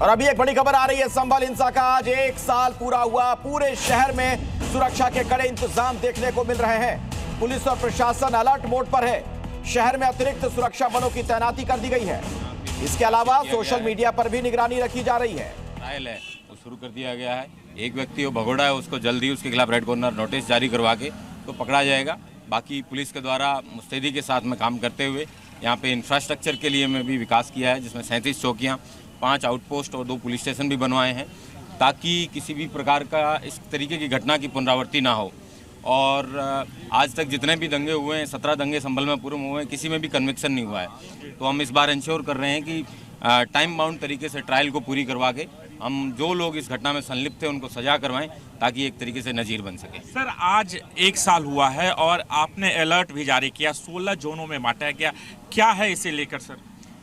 और अभी एक बड़ी खबर आ रही है संभल हिंसा का। आज 1 साल पूरा हुआ। पूरे शहर में सुरक्षा के कड़े इंतजाम देखने को मिल रहे हैं। पुलिस और प्रशासन अलर्ट मोड पर है। शहर में अतिरिक्त सुरक्षा बलों की तैनाती कर दी गई है। इसके अलावा सोशल मीडिया पर भी निगरानी रखी जा रही है। ट्रायल है वो शुरू कर दिया गया है। एक व्यक्ति वो भगोड़ा है, उसको जल्दी उसके खिलाफ रेड कॉर्नर नोटिस जारी करवा के तो पकड़ा जाएगा। बाकी पुलिस के द्वारा मुस्तैदी के साथ में काम करते हुए यहाँ पे इंफ्रास्ट्रक्चर के लिए में भी विकास किया है, जिसमें 37 चौकियाँ, 5 आउटपोस्ट और 2 पुलिस स्टेशन भी बनवाए हैं, ताकि किसी भी प्रकार का इस तरीके की घटना की पुनरावृत्ति ना हो। और आज तक जितने भी दंगे हुए हैं, 17 दंगे संभल में पूर्व हुए हैं, किसी में भी कन्विक्शन नहीं हुआ है। तो हम इस बार इंश्योर कर रहे हैं कि टाइम बाउंड तरीके से ट्रायल को पूरी करवा के हम जो लोग इस घटना में संलिप्त थे उनको सजा करवाएं, ताकि एक तरीके से नज़ीर बन सके। सर, आज 1 साल हुआ है और आपने अलर्ट भी जारी किया, 16 जोनों में बांटा गया, क्या है इसे लेकर सर?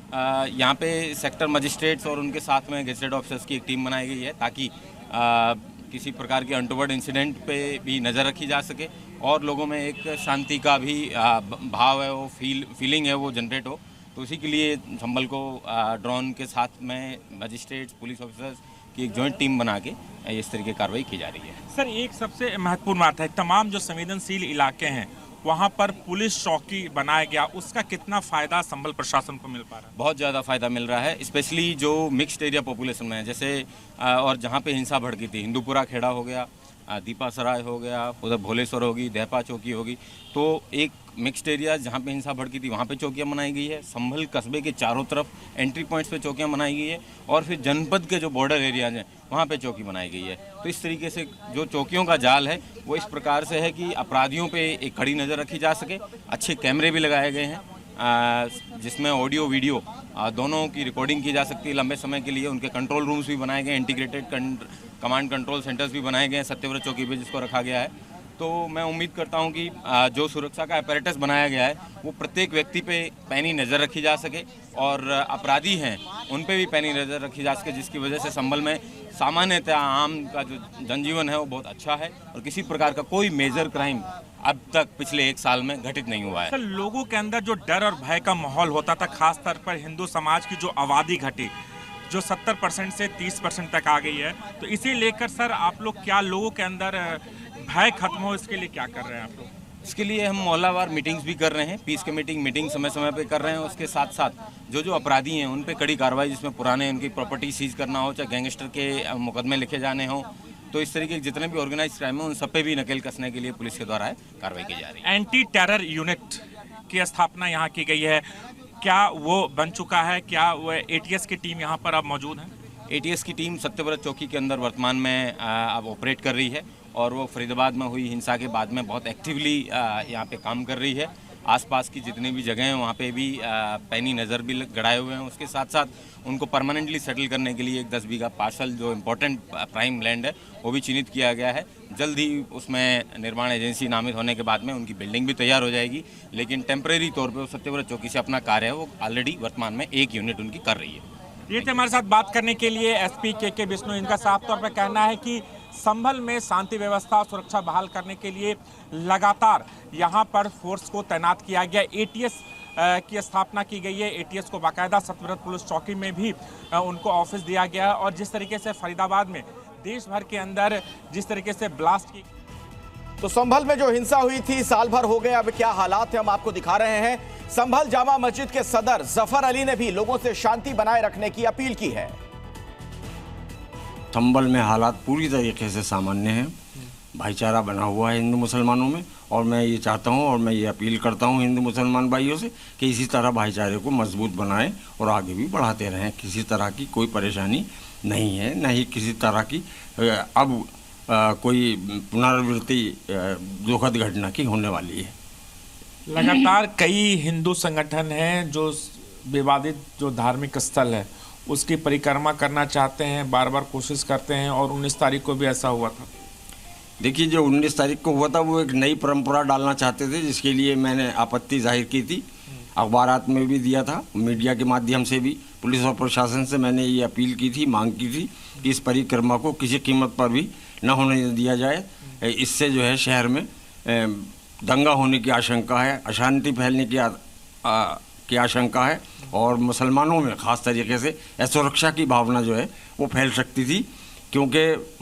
यहाँ पे सेक्टर मजिस्ट्रेट्स और उनके साथ में गेजेटेड ऑफिसर्स की एक टीम बनाई गई है, ताकि किसी प्रकार के अनटोवर्ड इंसिडेंट पे भी नज़र रखी जा सके और लोगों में एक शांति का भी भाव है, वो फीलिंग है, वो जनरेट हो। तो उसी के लिए संभल को ड्रोन के साथ में मजिस्ट्रेट्स, पुलिस ऑफिसर्स की एक जॉइंट टीम बना के इस तरीके की कार्रवाई की जा रही है। सर, एक सबसे महत्वपूर्ण बात है, तमाम जो संवेदनशील इलाके हैं वहाँ पर पुलिस चौकी बनाया गया, उसका कितना फ़ायदा संभल प्रशासन को मिल पा रहा है? बहुत ज़्यादा फ़ायदा मिल रहा है, स्पेशली जो मिक्स्ड एरिया पॉपुलेशन में है, जैसे और जहाँ पे हिंसा भड़की थी, हिंदूपुरा खेड़ा हो गया, दीपा सराय हो गया, उधर भोलेश्वर होगी, दहपा चौकी होगी, तो एक मिक्स्ड एरिया जहाँ पे हिंसा भड़की थी वहाँ पे चौकियाँ बनाई गई है। संभल कस्बे के चारों तरफ एंट्री पॉइंट्स पे चौकियाँ बनाई गई है और फिर जनपद के जो बॉर्डर एरियाज हैं वहाँ पे चौकी बनाई गई है। तो इस तरीके से जो चौकियों का जाल है वो इस प्रकार से है कि अपराधियों पे एक कड़ी नज़र रखी जा सके। अच्छे कैमरे भी लगाए गए हैं, जिसमें ऑडियो वीडियो दोनों की रिकॉर्डिंग की जा सकती है लंबे समय के लिए। उनके कंट्रोल रूम्स भी बनाए गए हैं, इंटीग्रेटेड कमांड कंट्रोल सेंटर्स भी बनाए गए हैं सत्यव्रत चौकी पे, जिसको रखा गया है। तो मैं उम्मीद करता हूं कि जो सुरक्षा का अपैरेटस बनाया गया है वो प्रत्येक व्यक्ति पे पैनी नज़र रखी जा सके और अपराधी हैं उन पे भी पैनी नज़र रखी जा सके, जिसकी वजह से संभल में सामान्यतः आम का जो जनजीवन है वो बहुत अच्छा है और किसी प्रकार का कोई मेजर क्राइम अब तक पिछले 1 साल में घटित नहीं हुआ है। सर, लोगों के अंदर जो डर और भय का माहौल होता था, खास तौर पर हिंदू समाज की जो आबादी घटी, जो 70% से 30% तक आ गई है, तो इसे लेकर सर आप लोग क्या लोगों के अंदर भय खत्म हो, इसके लिए क्या कर रहे हैं आप लोग? इसके लिए हम मोहल्लावार मीटिंग्स भी कर रहे हैं, पीस कमेटी मीटिंग समय समय पे कर रहे हैं। उसके साथ साथ जो अपराधी हैं उन पे कड़ी कार्रवाई, जिसमें पुराने उनकी प्रॉपर्टी सीज करना हो, चाहे गैंगस्टर के मुकदमे लिखे जाने हों, तो इस तरीके के जितने भी ऑर्गेनाइज क्राइम हैं उन सब पे भी नकेल कसने के लिए पुलिस के द्वारा कार्रवाई की जा रही है। एंटी टेरर यूनिट की स्थापना यहाँ की गई है, क्या वो बन चुका है? क्या वो ATS की टीम यहाँ पर अब मौजूद है? ATS की टीम सत्यव्रत चौकी के अंदर वर्तमान में अब ऑपरेट कर रही है और वो फरीदाबाद में हुई हिंसा के बाद में बहुत एक्टिवली यहाँ पे काम कर रही है। आसपास की जितनी भी जगह हैं वहाँ पे भी पैनी नज़र भी गड़ाए हुए हैं। उसके साथ साथ उनको परमानेंटली सेटल करने के लिए एक 10 बीघा पार्सल जो इम्पोर्टेंट प्राइम लैंड है वो भी चिन्हित किया गया है। जल्द ही उसमें निर्माण एजेंसी नामित होने के बाद में उनकी बिल्डिंग भी तैयार हो जाएगी, लेकिन टेम्परेरी तौर पर सत्यव्रत चौकी से अपना कार्य है वो ऑलरेडी वर्तमान में एक यूनिट उनकी कर रही है। ये थे हमारे साथ बात करने के लिए SP KK विष्णु। इनका साफ तौर पर कहना है कि संभल में शांति व्यवस्था और सुरक्षा बहाल करने के लिए लगातार यहाँ पर फोर्स को तैनात किया गया। ATS की स्थापना की गई है। ATS को बाकायदा सत्यव्रत पुलिस चौकी में भी उनको ऑफिस दिया गया है और जिस तरीके से फरीदाबाद में देश भर के अंदर जिस तरीके से ब्लास्ट की, तो संभल में जो हिंसा हुई थी, साल भर हो गए, अब क्या हालात है हम आपको दिखा रहे हैं। संभल जामा मस्जिद के सदर जफर अली ने भी लोगों से शांति बनाए रखने की अपील की है। संभल में हालात पूरी तरीके से सामान्य हैं, भाईचारा बना हुआ है हिंदू मुसलमानों में और मैं ये चाहता हूँ और मैं ये अपील करता हूँ हिंदू मुसलमान भाइयों से कि इसी तरह भाईचारे को मजबूत बनाएं और आगे भी बढ़ाते रहें। किसी तरह की कोई परेशानी नहीं है, न ही किसी तरह की अब कोई पुनरावृत्ति दुखद घटना की होने वाली है। लगातार कई हिंदू संगठन हैं जो विवादित जो धार्मिक स्थल है उसकी परिक्रमा करना चाहते हैं, बार बार कोशिश करते हैं और 19 तारीख को भी ऐसा हुआ था। देखिए, जो 19 तारीख को हुआ था वो एक नई परंपरा डालना चाहते थे, जिसके लिए मैंने आपत्ति जाहिर की थी, अखबारात में भी दिया था, मीडिया के माध्यम से भी पुलिस और प्रशासन से मैंने ये अपील की थी, मांग की थी कि इस परिक्रमा को किसी कीमत पर भी न होने दिया जाए। इससे जो है शहर में दंगा होने की आशंका है, अशांति फैलने की की आशंका है और मुसलमानों में ख़ास तरीके से असुरक्षा की भावना जो है वो फैल सकती थी, क्योंकि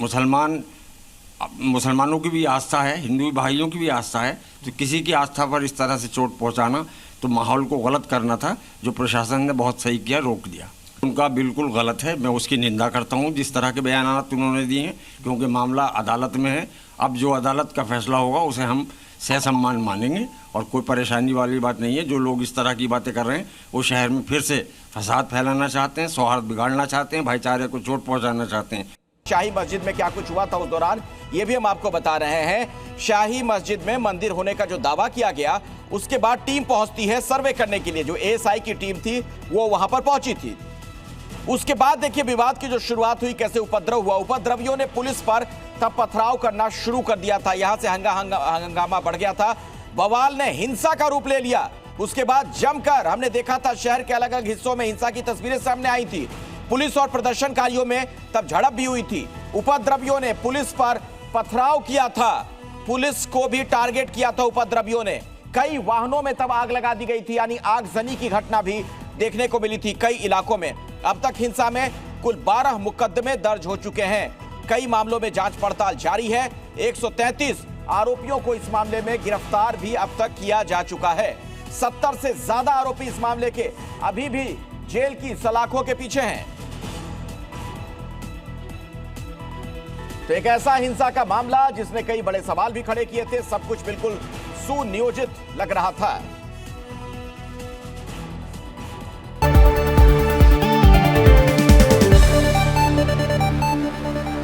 मुसलमानों की भी आस्था है, हिंदू भाइयों की भी आस्था है, तो किसी की आस्था पर इस तरह से चोट पहुंचाना तो माहौल को गलत करना था, जो प्रशासन ने बहुत सही किया, रोक दिया। उनका बिल्कुल गलत है, मैं उसकी निंदा करता हूं जिस तरह के बयानात उन्होंने दिए हैं, क्योंकि मामला अदालत में है। अब जो अदालत का फैसला होगा उसे हम सहसम्मान मानेंगे और कोई परेशानी वाली बात नहीं है। जो लोग इस तरह की बातें कर रहे हैं वो शहर में फिर से फसाद फैलाना चाहते हैं, सौहार्द बिगाड़ना चाहते हैं, भाईचारे को चोट पहुँचाना चाहते हैं। शाही मस्जिद में क्या कुछ हुआ था उस दौरान ये भी हम आपको बता रहे हैं। शाही मस्जिद में मंदिर होने का जो दावा किया गया, उसके बाद टीम पहुंचती है सर्वे करने के लिए। जो एएसआई की टीम थी वो वहां पर पहुंची थी। उसके बाद देखिए विवाद की जो शुरुआत हुई, कैसे उपद्रव हुआ। उपद्रवियों ने पुलिस पर तब पथराव करना शुरू कर दिया था। यहां से हंगामा बढ़ गया था, बवाल ने हिंसा का रूप ले लिया। उसके बाद जमकर हमने देखा था शहर के अलग अलग हिस्सों में हिंसा की तस्वीरें सामने आई थी। पुलिस और प्रदर्शनकारियों में तब झड़प भी हुई थी। उपद्रवियों ने पुलिस पर पथराव किया था, पुलिस को भी टारगेट किया था उपद्रवियों ने। कई वाहनों में तब आग लगा दी गई थी, यानी आगजनी की घटना भी देखने को मिली थी कई इलाकों में। अब तक हिंसा में कुल 12 मुकदमे दर्ज हो चुके हैं। कई मामलों में जांच पड़ताल जारी है। 133 आरोपियों को इस मामले में गिरफ्तार भी अब तक किया जा चुका है। 70 से ज्यादा आरोपी इस मामले के अभी भी जेल की सलाखों के पीछे हैं। तो एक ऐसा हिंसा का मामला जिसने कई बड़े सवाल भी खड़े किए थे। सब कुछ बिल्कुल सुनियोजित लग रहा था।